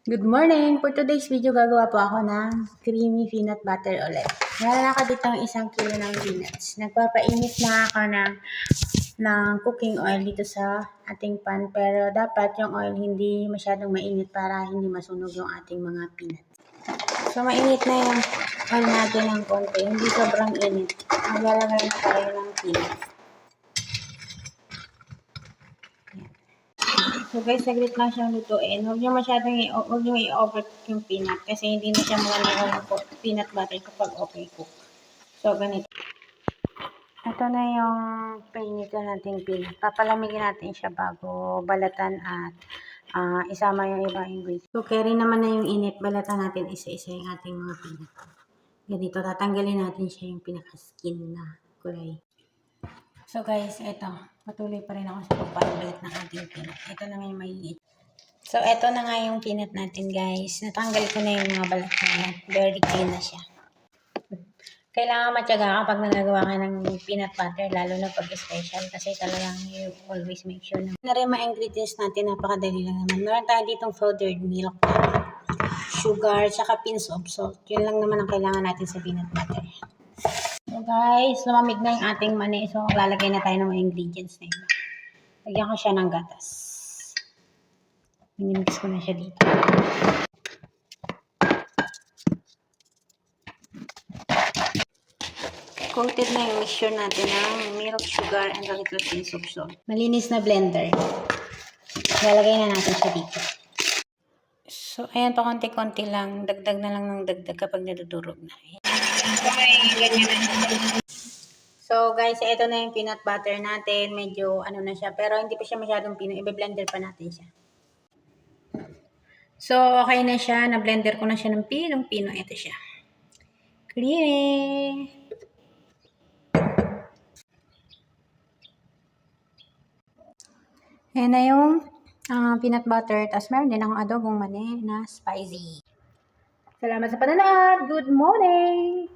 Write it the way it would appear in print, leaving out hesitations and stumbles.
Good morning! For today's video, gagawa po ako ng creamy peanut butter ulit. Meron ako dito isang kilo ng peanuts. Nagpapainit na ako ng cooking oil dito sa ating pan. Pero dapat yung oil hindi masyadong mainit para hindi masunog yung ating mga peanuts. So, mainit na yung oil natin ng konti. Hindi sobrang init. Maglalagay na tayo ng peanuts. So guys, saglit lang siyang lutuin. Huwag niyo i-overcook yung peanut kasi hindi na siya maganda yung peanut butter kapag overcook. So ganito. Ito na yung painitan nating peanut. Papalamigin natin siya bago balatan at isama yung ibang ingredients. So carry naman na yung init, balatan natin isa-isa yung ating mga peanut. Ganito, tatanggalin natin siya yung pinaka-skin na kulay. So guys, ito. Patuloy pa rin ako sa pagpapalit ng ating peanut. Ito na yung maliit. So, ito na nga yung peanut natin guys. Natanggal ko na yung mga balat niya. Very clean na siya. Kailangan matyaga kapag nagagawa ka ng peanut butter, lalo na pag special. Kasi talagang you always make sure na rin mga ingredients natin. Napakadali lang naman. Meron tayo ditong powdered milk, sugar, tsaka pinch of salt. Yun lang naman ang kailangan natin sa peanut butter. So guys, lumamig na yung ating mani. So, lalagay na tayo ng mga ingredients na iba. Lagyan ko siya ng gatas. Minimix ko na siya dito. Coated na yung mixture natin ng milk, sugar, and a little pinch of salt. Malinis na blender. Lalagay na natin siya dito. So, ayan pa konti-konti lang. Dagdag na lang ng dagdag kapag nadudurog na. So, guys, ito na yung peanut butter natin. Medyo ano na siya. Pero hindi pa siya masyadong pino. I-blender pa natin siya. So, okay na siya. Na-blender ko na siya ng pinong-pino. Ito siya. Creamy! Ayan na yung peanut butter. Tapos meron din akong adobong mani na spicy. Salamat sa panonood! Good morning!